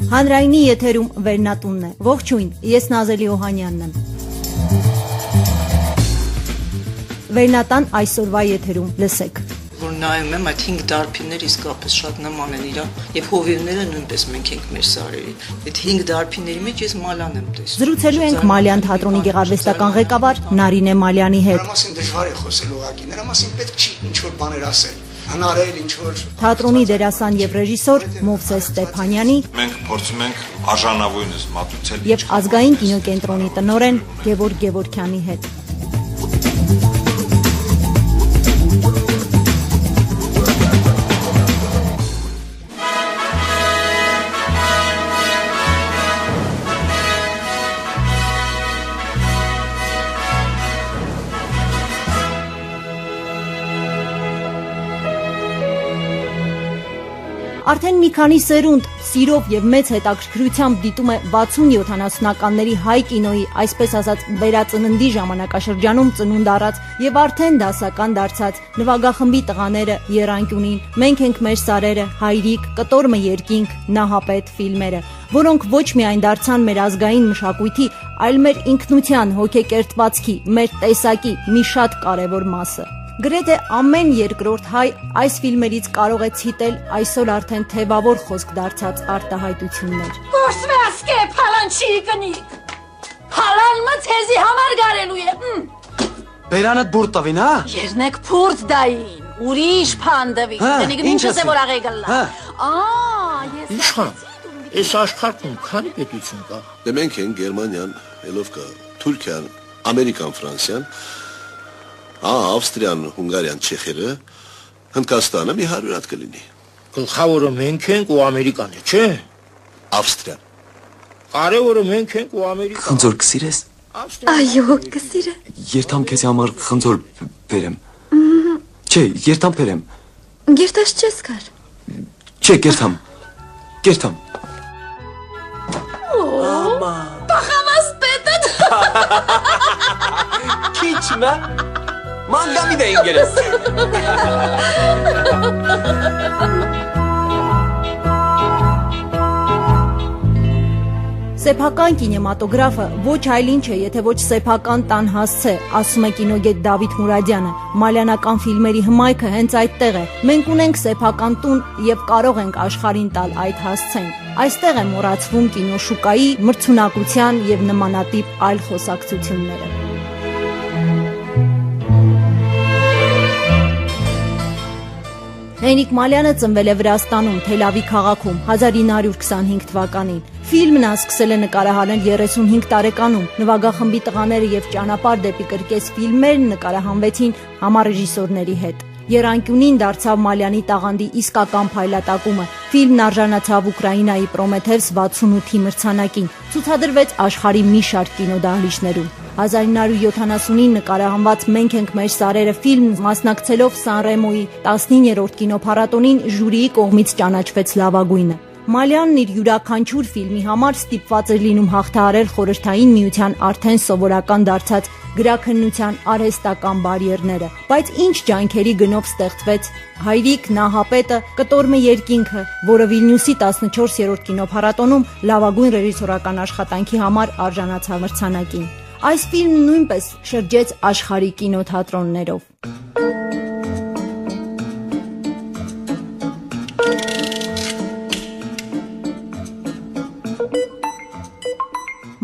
Հանրայինի եթերում Վերնատունն է։ Ողջույն, ես Նազելի Օհանյանն եմ։ Վերնատան այսօրվա եթերում լսեք։ Որ նայում եմ, այդ 5 դարբինները իսկապես շատ նման են իրար, եւ հովիվները նույնպես մենք ենք մեր սարերի։ Այդ 5 դարբինների մեջ ես Մալյան եմ տեսնում։ Զրուցելու ենք Մալյան թատրոնի գեղարվեստական ղեկավար Նարինե Մալյանի հետ։ Նրա մասին դժվար է խոսել ուղղակի, նրա մասին պետք չի ինչ-որ բաներ ասել, հնարել ինչ-որ։ Թատրոնի դերասան եւ ռեժիսոր Մովսես Ստեփանյանի մենք փորձում ենք արժանավույնս մատուցել եւ ազգային կինոկենտրոնի տնօրեն Գևորգ Գևորգյանի հետ։ Արդեն մի քանի սերունդ սիրով եւ մեծ հետաքրքրությամբ դիտում է 60-70-ականների հայ կինոյի, այսպես ասած, վերածննդի ժամանակաշրջանում ծնունդ առած եւ արդեն դասական դարձած նվագախմբի տղաները Եռանկյունին, Մենք ենք մեր սարերը, Հայրիկ, Կտորմը երկինք, Նահապետ ֆիլմերը, որոնք ոչ միայն դարձան մեր ազգային մշակույթի, այլ մեր ինքնության, հոգեկերտվածքի, մեր տեսակի մի շատ կարևոր մասը։ Գրեթե ամեն երկրորդ հայ այս ֆիլմերից կարող է ցիտել այսօր արդեն թևավոր խոսք դարձած արտահայտություններ։ Գործվեսկե փալանչի կնիկ։ Փալանմը ցեզի համար գարելու է։ Բերանդ բուրդ տվին, հա։ Երնեք փուրդ դային, ուրիշ փանդվի։ Դենիգ ինչս է որ աղեգլա։ Ես Իշխան, այս աշխարհում քանի պետություն կա։ Դե մենք ենք Գերմանիան, ելով կա Թուրքիան, Ամերիկան, Ֆրանսիան, Ավստրիան, Հունգարիան, Չեխիը, Հնդկաստանը մի 100 հատ կլինի։ Գլխավորը մենք ենք ու Ամերիկան է, չէ՞։ Ավստրիան։ Կարևորը մենք ենք ու Ամերիկան։ Խնձոր կսիրես։ Այո, կսիրը։ Երթամ քեզ համար խնձոր բերեմ։ Չէ, երթամ բերեմ։ Գերտաշ չես կար։ Չէ, երթամ։ Երթամ։ Պախավաս պետդ։ Քիչմա։ Մանգամի դե ինգերես։ Սեփական կինեմատոգրաֆը ոչ այլ ինչ է, եթե ոչ սեփական տան հասցե, ասում է կինոգետ Դավիթ Մուրադյանը։ Մալյանական ֆիլմերի հմայքը հենց այդտեղ է։ Մենք ունենք սեփական տուն եւ կարող ենք աշխարհին տալ այդ հասցեն։ Այստեղ է մոռացվում կինոշուկայի, մրցունակության եւ նմանատիպ այլ խոսակցությունները։ Հենրիկ Մալյանը ծնվել է Վրաստանում, Թելավի քաղաքում 1925 թվականին։ Ֆիլմն սկսել է նկարահանել 35 տարեկանում։ Նվագախմբի տղաները եւ Ճանապարհ դեպի կրկես ֆիլմերն նկարահանվեցին համառեժիսորների հետ։ Եռանկյունին դարձավ Մալյանի տաղանդի իսկական փայլատակումը։ Ֆիլմն արժանացավ Ուկրաինայի Պրոմեթևս 68-ի մրցանակին։ Ցուցադրվեց աշխարհի մի շարք կինոդահլիճներում։ 1979-ին նկարահանված Մենք ենք մեր սարերը ֆիլմն մասնակցելով Սանրեմոյի 19-րդ կինոփառատոնին ժյուրիի կողմից ճանաչվեց լավագույնը։ Մալյանն իր յուրաքանչյուր ֆիլմի համար ստիպված էր լինում հաղթահարել Խորհրդային Միության արդեն սովորական դարձած գրաքննության արհեստական բարիերները, բայց ինչ ջանքերի գնով ստեղծվեց Հայրիկ, Նահապետը, Կտորմը երկինքը, որը Վիլնյուսի 14-րդ կինոփառատոնում լավագույն ռեժիսորական աշխատանքի համար արժանացավ մրցանակին։ Այս ֆիլմն նույնպես շրջեց աշխարհի կինոթատրոններով։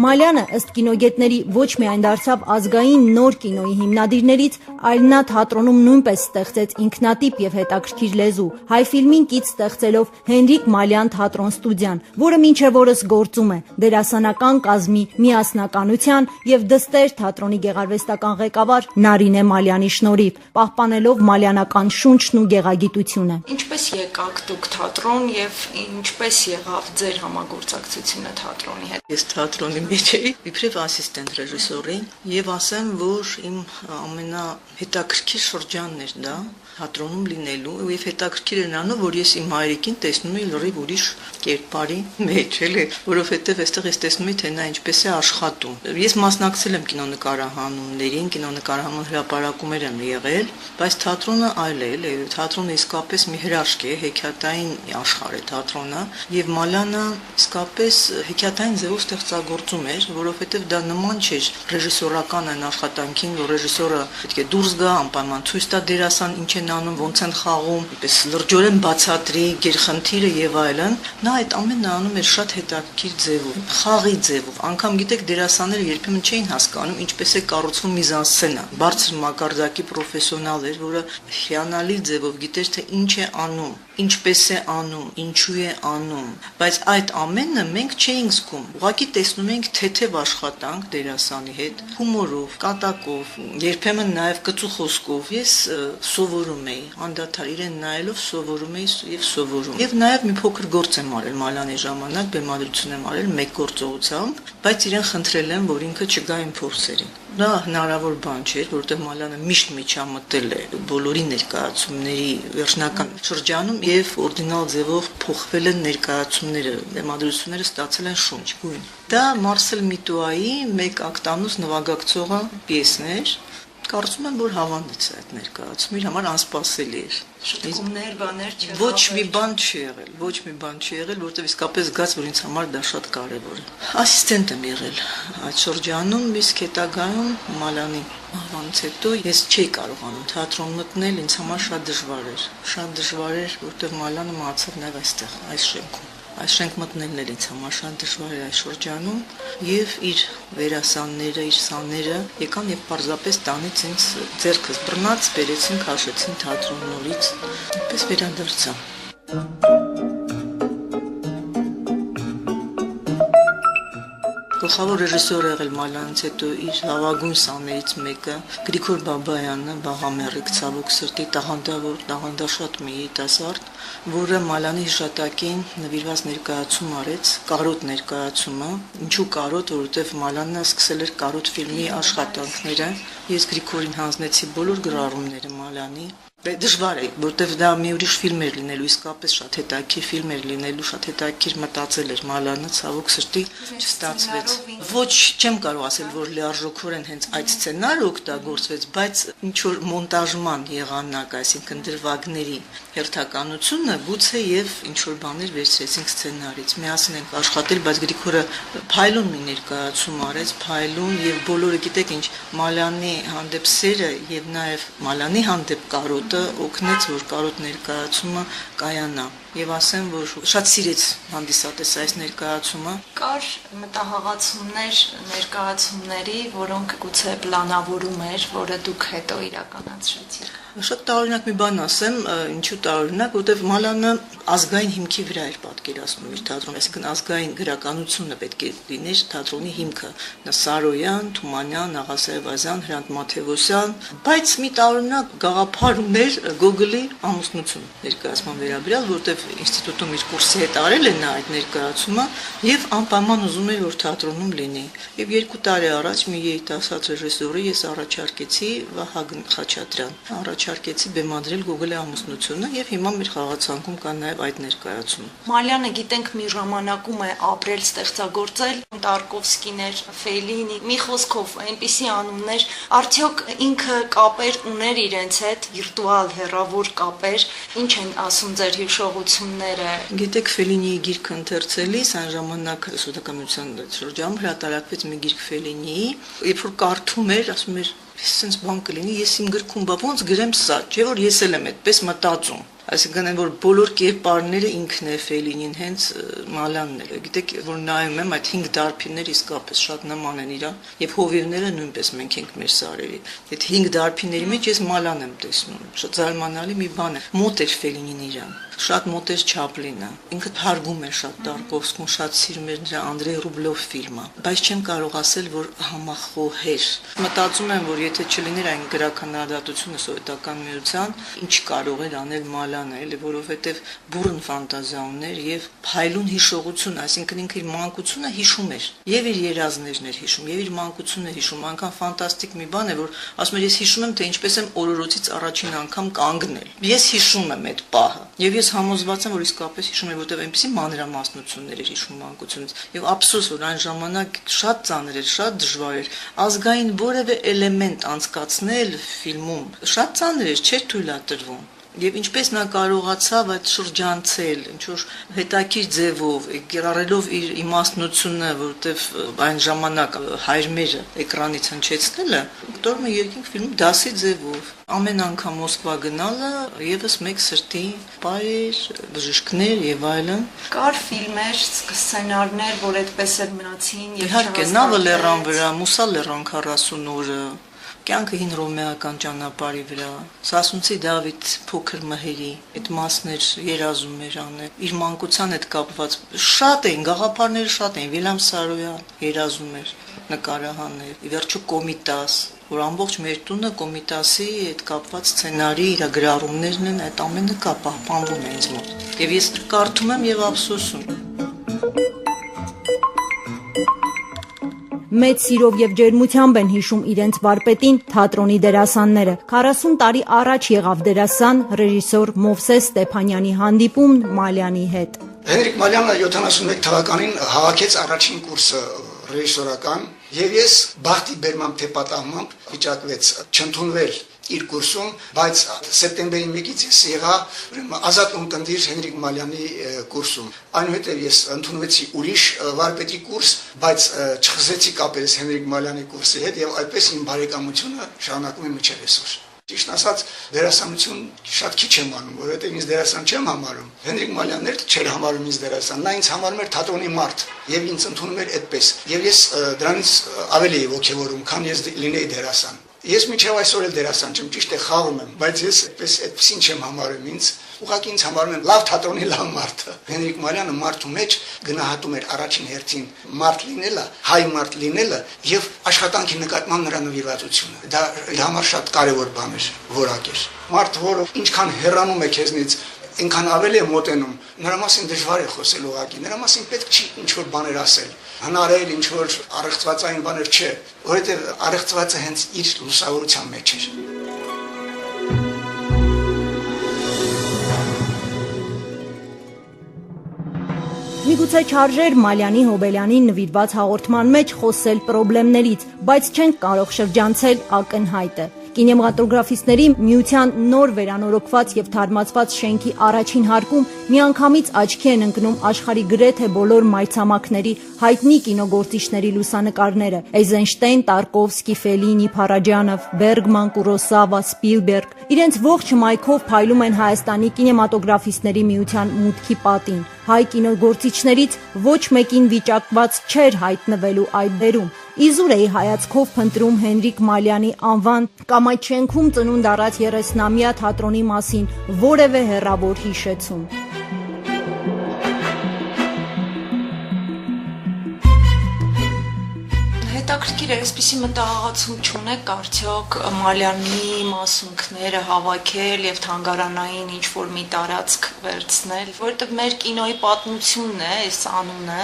Մալյանը ըստ կինոգետների ոչ միայն դարձավ ազգային նոր կինոյի հիմնադիրներից, այլ նա թատրոնում նույնպես ստեղծեց ինքնատիպ եւ հետաքրքիր լեզու, հայ ֆիլմին կից ստեղծելով Հենրիկ Մալյան թատրոն ստուդիան, որը մինչև օրս գործում է դերասանական կազմի միասնականության եւ դստեր թատրոնի գեղարվեստական ղեկավար Նարինե Մալյանի շնորհիվ, պահպանելով մալյանական շունչն ու գեղագիտությունը։ Ինչպես եկաք դուք թատրոն եւ ինչպես եղավ ձեր համագործակցությունը թատրոնի հետ։ Ես թատրոնի մեջ էի, իբրև ասիստենտ ռեժիսորի, եւ ասեմ, որ իմ ամենահետաքրքիր շրջանն էր դա թատրոնում լինելու եւ հետաքրքիր էր նրանով, որ ես իմ հայրիկին տեսնում էի լրիվ ուրիշ կերպարի մեջ, էլի, որովհետեւ այստեղ ես տեսնում էի, թե նա ինչպես է աշխատում։ Ես մասնակցել եմ կինոնկարահանումներին, կինոնկարահանման հրապարակումներ եմ եղել, բայց թատրոնը այլ է, էլի, թատրոնը իսկապես մի հրաշք է, հեքիաթային աշխարհ է թատրոնը, եւ Մալյանը իսկապես հեքիաթային ձևով ստեղծագործում էր, որովհետեւ դա նման չէր ռեժիսորական այն աշխատանքին, որ ռեժիսորը պետք է դուրս գա, անպայման ցույց տա դերասան ինչ են անում, ոնց են խաղում, այպես լրջորեն բացատրի գերխնդիրը եւ այլն։ Նա այդ ամենը անում էր շատ հետաքրքիր ձևով, խաղի ձևով։ Անկամ գիտեք, դերասանները երբեմն չէին հասկանում ինչպես է կառուցվում միզանսցենա։ Բարձր մակարդակի պրոֆեսիոնալ էր, որը հիանալի ձևով գիտեր, թե ինչ է անում, ինչպես է անում, ինչու է անում, բայց այդ ամենը մենք չէինք զգում։ Ուղղակի տեսնում էինք թեթև աշխատանք դերասանի հետ, հումորով, կատակով, երբեմն նաև կծուխոսկով։ Ես սովորում էի, անդադար իրեն նայելով սովորում էի եւ սովորում։ Եվ նաև մի փոքր գործ եմ արել Մալյանի ժամանակ, բեմադրություն եմ արել մեկ գործողությամբ, բայց իրեն խնդրել եմ, որ ինքը չգա իմ փորձերին։ Դա հնարավոր բան չէր, որովհետև Մալյանը միշտ միջամտել է բոլորի ներկայացումների վերջնական շրջանում եւ օրդինալ ձևով փոխվել են ներկայացումները, դեմադրությունները ստացել են շունչ, գույն։ Դա Մարսել Միտուայի մեկ ակտանոց նվագակցողը պիեսն էր։ Կարծում եմ, որ հավանեց այդ ներկայացումը, իր համար անսպասելի էր։ Շտկումներ, բաներ չեղավ։ Ոչ մի բան չի եղել, որովհետև իսկապես զգաց, որ ինձ համար դա շատ կարևոր է։ Ասիստենտ եմ եղել այդ շրջանում, իսկ հետագայում Մալյանի մահվանից հետո ես չէի կարողանում թատրոն մտնել, ինձ համար շատ դժվար էր, որովհետև Մալյանը մահացավ նաև այստեղ, այս շենքում։ Այս շենք մտնելն էլ ինձ համար շատ դժվար էր այս շրջանում եւ իր վերասանները, իր սաները եկան եւ պարզապես տանից ինձ ձեռքս բռնած բերեցին, քաշեցին թատրոն նորից, այնպես վերադարձա։ Գլխավոր ռեժիսորը եղել Մալյանից հետո իր լավագույն սաներից մեկը Գրիգոր Բաբայանը, Բաղամերիկ ցավոք սրտի տաղանդաշատ մի երիտասարդ, որը Մալյանի հիշատակին նվիրված ներկայացում արեց, կարոտ ներկայացումը։ Ինչու կարոտ, որովհետև Մալյանը սկսել էր կարոտ ֆիլմի աշխատանքները։ Ես Գրիգորին հանձնեցի բոլոր գրառումները Մալյանի։ Դժվար է, որովհետև դա մի ուրիշ ֆիլմ էր լինելու, իսկապես շատ հետաքրքիր ֆիլմ էր լինելու, շատ հետաքրքիր մտածել էր Մալյանը, ցավոք սրտի չստացվեց։ Ոչ, չեմ կարող ասել, որ լիարժոքորեն հենց այդ սցենարը օգտագործվեց, բայց ինչ որ մոնտաժման եղանակ, այսինքն դրվագների հերթականությունը գուցե եւ ինչ որ բաներ վերցրեցինք սցենարից։ Միասին ենք աշխատել, բայց Գրիգորը փայլուն մի ներկայացում արեց, փայլուն եւ բոլորը գիտեք ինչ Մալյանի հանդեպ սերը եւ նաեւ Մալյանի հանդեպ կարոտ օգնեց, որ կարոտ ներկայացումը կայանա եւ ասեմ, որ շատ սիրեց հանդիսատես այս ներկայացումը։ Կար մտահղացումներ ներկայացումների, որոնք գուցե պլանավորում էր, որը դուք հետո իրականացրեցիք։ Շատ տարօրինակ մի բան ասեմ, ինչու տարօրինակ, որովհետև Մալյանը ազգային հիմքի վրա էր պատկերացնում իր թատրոնը, այսինքն ազգային գրականությունը պետք է լիներ թատրոնի հիմքը։ Սարոյան, Թումանյան, Աղասայևազյան, Հրանտ Մաթևոսյան, բայց մի տարօրինակ գաղափար ուներ Գոգոլի ամուսնություն ներկայացման վերաբերյալ, որովհետև ինստիտուտում իր կուրսի հետ արել է նա այդ ներկայացումը եւ անպայման ուզում էր, որ թատրոնում լինի։ Եվ 2 տարի առաջ մի երիտասարդ ռեժիսորի ես առաջարկեցի Վահագն Խաչատրյան, առաջարկեցի բեմադրել Գոգոլի ամուսնությունը եւ հիմա մեր խաղացանկում կա նաեւ այդ ներկայացումը։ Մալյանը գիտենք մի ժամանակում է ապրել, ստեղծագործել, Տարկովսկիներ, Ֆելինի, մի խոսքով այնպիսի անուններ, արդյոք ինքը կապեր ուներ իրենց հետ, վիրտուալ հեռավոր կապեր, ինչ են ասում ձեր հիշողությունները։ Գիտեք, Ֆելինիի գիրքը ընթերցելիս այն ժամանակ սոցիալական շրջանում հրատարակվեց մի գիրք Ֆելինիի, երբ որ կարդում էր, ասում էր Սենց բան կլինի, ես իմ գրքում բա ոնց գրեմ սա, չէ՞ որ ես էլ եմ այդպես մտածում։ Այսինքն որ բոլոր կերպարները ինքն է Ֆելինին, հենց Մալյանն է։ Գիտեք, որ նայում եմ այդ 5 դարբինները իսկապես շատ նման են իրար, եւ հովիվները նույնպես մենք ենք մեր սարերի։ Այդ 5 դարբինների մեջ ես Մալյան եմ տեսնում։ Շատ զարմանալի մի բան է։ Մոտ էր Ֆելինին իրան։ Շատ մոտ էր Չապլինը։ Ինքը հարգում էր շատ Տարկովսկուն, շատ սիրում էր նրա Անդրեյ Ռուբլով ֆիլմը, բայց չեմ կարող ասել, որ համախոհեր։ Մտածում եմ, որ եթե չլիներ այն գրականարդատությունը սովետական միության, ինչ կարող էր անել Մալյանը, էլի, որովհետև բուրըն ֆանտազիա ուներ եւ փայլուն հիշողություն, այսինքն ինքը իր մանկությունը հիշում էր, եւ իր երազներն էր հիշում, եւ իր մանկությունը հիշում, անկան ֆանտաստիկ մի բան է, որ ասում եմ, ես հիշում եմ, թե ինչպես եմ օրորոցից առաջին անգամ կանգնել։ Ես հիշում եմ այդ պահը, եւ ես համոզված եմ, որ իսկապես հիշում եմ, որտեղ այնպեսի մանրամասնություններ էր հիշում մանկությունից, եւ ափսոս, որ այն ժամանակ շատ ծանր էր, շատ դժվար էր ազգային որևէ էլեմենտ անցկացնել ֆիլմում, շատ ծանր էր, չէր թույլատրվում։ Եվ ինչպես նա կարողացավ այդ շրջանցել, ինչ-որ հետաքրքիր ձևով, կիրառելով իր իմաստնությունը, որտեվ այն ժամանակ հայրմերը էկրանից հնչեցնելը, կտորում է երկինք ֆիլմ դասի ձևով։ Ամեն անգամ Մոսկվա գնալը եւս մեկ սրտի պայր, բժիշկներ եւ այլն։ Կար ֆիլմեր, սցենարներ, որ այդպես էլ մնացին եւ իհարկե նավը լեռան վրա, Մուսա լեռան 40 օրը, կյանքը հին ռոմեական ճանապարհի վրա, Սասունցի Դավիթ փոքր մհերի, այդ մասներ երազում էր անել, իր մանկության հետ կապված շատ էին, գաղափարները շատ էին, Վիլյամ Սարոյան երազում էր նկարահանել, ի վերջո Կոմիտաս, որ ամբողջ մեր տունը Կոմիտասի հետ կապված սցենարի իր գրառումներն են, այդ ամենը կա, պահպանվում է ինձ մոտ։ Եվ ես կարդում եմ եւ ափսոսում։ Մեծ սիրով եւ ջերմությամբ են հիշում իրենց վարպետին թատրոնի դերասանները։ 40 տարի առաջ եղավ դերասան ռեժիսոր Մովսես Ստեփանյանի հանդիպում Մալյանի հետ։ Հենրիկ Մալյանը 71 թվականին հավաքեց առաջին կուրսը ռեժիսորական եւ ես բախտի բերմամբ թե պատահմամբ վիճակվեց չընդունվել իր կուրսում, բայց սեպտեմբերի 1-ից ես եղա ազատ ունկնդիր Հենրիկ Մալյանի կուրսում։ Այնուհետև ես ընդունվեցի ուրիշ վարպետի կուրս, բայց չխզեցի կապերս Հենրիկ Մալյանի կուրսի հետ եւ այդպես իմ բարեկամությունը շարունակում է մինչև այսօր։ Ճիշտ ասած, դերասանություն շատ քիչ եմ անում, որովհետև ինձ դերասան չեմ համարում։ Հենրիկ Մալյանն էլ չէր համարում ինձ դերասան, նա ինձ համարում էր թատրոնի մարդ եւ ինձ ընդունում էր այդպես։ Եվ ես դրանից ավելի էի ոգևորում, քան ես լինեի դերասան։ Ես մինչև այսօր էլ դերասան չեմ, ճիշտ է խաղում եմ, բայց ես այդպեսին չեմ համարում ինձ, ուղղակի ինձ համարում եմ լավ թատրոնի լավ մարդը։ Հենրիկ Մալյանը մարդու մեջ գնահատում էր առաջին հերթին մարդ լինելը, հայ մարդ լինելը եւ աշխատանքի նկատմամբ նրա նվիրվածությունը։ Դա իր համար շատ կարեւոր բան էր, որակ էր։ Մարդ, որը ինչքան հեռանում է քեզնից, ինքան ավելի է մոտենում, նրա մասին դժվար է խոսել ուղղակի, նրա մասին պետք չի ինչ-որ բաներ ասել, հնարել ինչ-որ առեղծվածային բաներ չէ, որովհետև առեղծվածը հենց իր լուսավորության մեջ էր։ Միգուցե չարժեր Մալյանի Հոբելյանին նվիրված հաղորդման մեջ խոսել պրոբլեմներից, բայց չենք կարող շրջանցել ակնհայտը։ Կինեմատոգրաֆիստների միության նոր վերանորոգված եւ թարմացված շենքի առաջին հարկում միանգամից աչքի են ընկնում աշխարհի գրեթե բոլոր մայրցամաքների հայտնի կինոգործիչների լուսանկարները՝ Էյզենշտեյն, Տարկովսկի, Ֆելինի, Փարաջանով, Բերգման, Կուրոսավա, Սպիլբերգ։ Իրենց ողջ հմայքով փայլում են Հայաստանի կինեմատոգրաֆիստների միության մուտքի պատին։ Հայ կինոգործիչներից ոչ մեկին վիճակված չէր հայտնվելու այդ դերում։ Իզուր էի հայացքով փնտրում Հենրիկ Մալյանի անվան կամ այդ շենքում ծնունդ առած 30-ամյա թատրոնի մասին որևէ հեռավոր հիշեցում։ Հետաքրքիր է, այսպիսի մտահղացում չունեք արդյոք Մալյանի մասունքները հավաքել եւ թանգարանային ինչ-որ մի տարածք վերցնել, որովհետեւ մեր կինոյի պատմությունն է այս անունը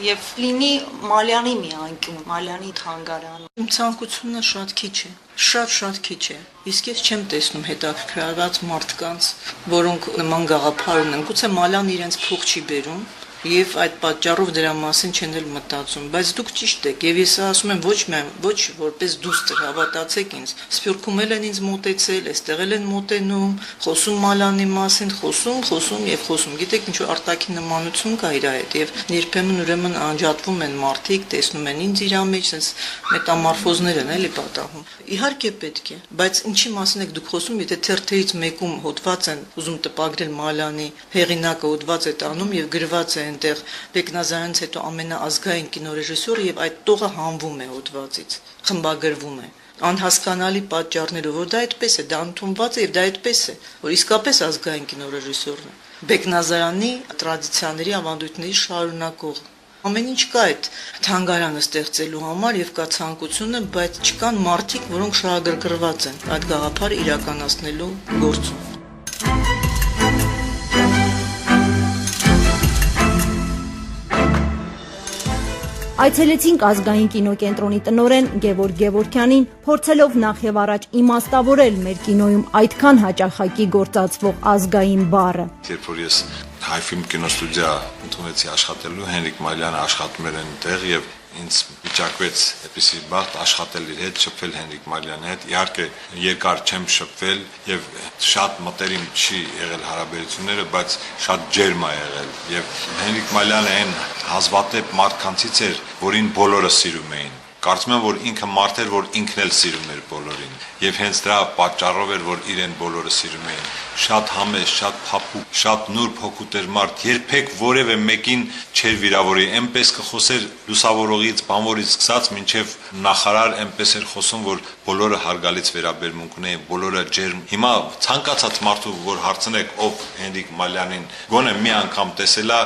եւ լինի Մալյանի մի անկյուն, Մալյանի թանգարան։ Իմ ցանկությունը շատ քիչ է, շատ քիչ է։ Իսկ ես չեմ տեսնում հետաքրքրված մարդկանց, որոնք նման գաղափար ունեն։ Գուցե Մալյան իրենց փող չի բերում եւ այդ պատճառով դրա մասին չեն էլ մտածում, բայց դուք ճիշտ եք եւ ես ասում եմ ոչ որպես դուստր, հավատացեք ինձ, Սփյուռքում էլ են ինձ մոտեցել, այստեղ էլ են մոտենում, խոսում Մալյանի մասին, խոսում եւ խոսում, գիտեք ինչ որ արտաքին նմանություն կա իր հետ եւ երբեմն ուրեմն անջատվում են մարդիկ, տեսնում են ինձ իր մեջ, sense մետամորֆոզներ են էլի պատահում։ Իհարկե պետք է, բայց ինչի մասին եք դուք խոսում, եթե թերթերից մեկում հոդված են ուզում տպագրել Մալյանի հեղինակը հոդված է տանում եւ գրված է այնտեղ Բեկնազարյանից հետո ամենաազգային կինոռեժիսորը եւ այդ տողը հանվում է հոդվածից, խմբագրվում է անհասկանալի պատճառներով, որ դա այդպես է, դա ընդունված է եւ դա այդպես է, որ իսկապես ազգային կինոռեժիսորն է, Բեկնազարյանի տրադիցիաների ավանդույթների շարունակող։ Ամեն ինչ կա այդ թանգարանը ստեղծելու համար եւ կա ցանկությունը, բայց չկան մարդիկ, որոնք շահագրգռված են այդ գաղափարը իրականացնելու գործում։ Այցելեցինք ազգային կինոկենտրոնի տնօրեն Գևորգ Գևորգյանին, փորձելով նախ եւ առաջ իմաստավորել մեր կինոյում այդքան հաճախակի գործածվող ազգային բառը։ Երբ որ ես Հայ ֆիլմ կինոստուդիա ընդունեցի աշխատելու, Հենրիկ Մալյանը աշխատում էր այնտեղ եւ ինձ վիճակվեց այդպիսի բախտ աշխատել իր հետ, շփվել Հենրիկ Մալյանի հետ։ Իհարկե երկար չեմ շփվել եւ շատ մտերիմ չի եղել հարաբերությունները, բայց շատ ջերմ է եղել եւ Հենրիկ Մալյանը այն հազվադեպ մարդկանցից էր, որին բոլորը սիրում էին։ Կարծում եմ, որ ինքը մարդ էր, որ ինքն էլ սիրում էր բոլորին եւ հենց դրա պատճառով էր, որ իրեն բոլորը սիրում էին։ Շատ համեստ, շատ փափուկ, շատ նուրբ հոգուտ էր մարդ, երբեք որևէ մեկին չէր վիրավորի, այնպես կխոսեր լուսավորողից, բանվորից սկսած մինչև նախարար այնպես էր խոսում, որ բոլորը հարգալից վերաբերմունք ունեին, բոլորը ջերմ։ Հիմա ցանկացած մարդու, որ հարցնեք ով Հենրիկ Մալյանին, գոնե մի անգամ տեսելա,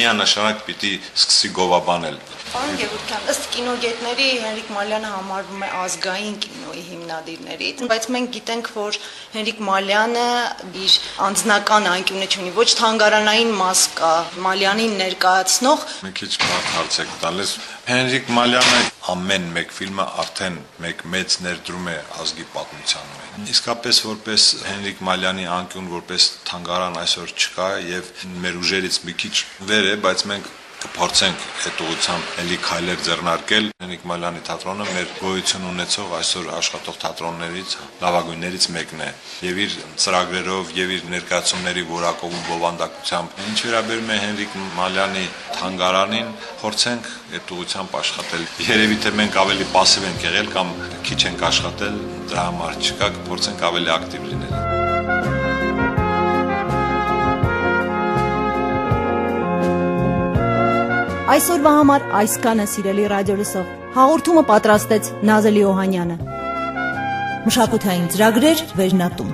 միանշանակ պիտի սկսի գովաբանել։ Պարոն Գևորգյան, ըստ կինոգետների Հենրիկ Մալյանը համարվում է ազգային կինոյի հիմնադիրներից, բայց մենք գիտենք, որ Հենրիկ Մալյանը իր անձնական անկյունը չունի, ոչ թանգարանային մաս կա, Մալյանին ներկայացնող։ Մի քիչ բարդ հարց եք տալիս։ Հենրիկ Մալյանը ամեն մեկ ֆիլմը արդեն մեկ մեծ ներդրում է ազգի պատմությանը։ Իսկապես որպես Հենրիկ Մալյանի անկյուն, որպես թանգարան այսօր չկա եւ մեր ուժերից մի քիչ վեր է, բայց մենք կփորձենք այդ ուղղությամբ ելի քայլեր ձեռնարկել։ Հենրիկ Մալյանի թատրոնը մեր գոյություն ունեցող այսօր աշխատող թատրոններից լավագույններից մեկն է եւ իր ծրագրերով եւ իր ներկայացումների որակով ու բովանդակությամբ։ Ինչ վերաբերում է Հենրիկ Մալյանի թանգարանին, փորձենք այդ ուղղությամբ աշխատել։ Երևի թե մենք ավելի пассив ենք եղել կամ քիչ ենք աշխատել, դրա համար չկա, կփորձենք ավելի ակտիվ լինել։ Այսօրվա համար այսքանը, սիրելի ռադիոլսող, հաղորդումը պատրաստեց Նազելի Օհանյանը։ Մշակութային ծրագրեր Վերնատուն։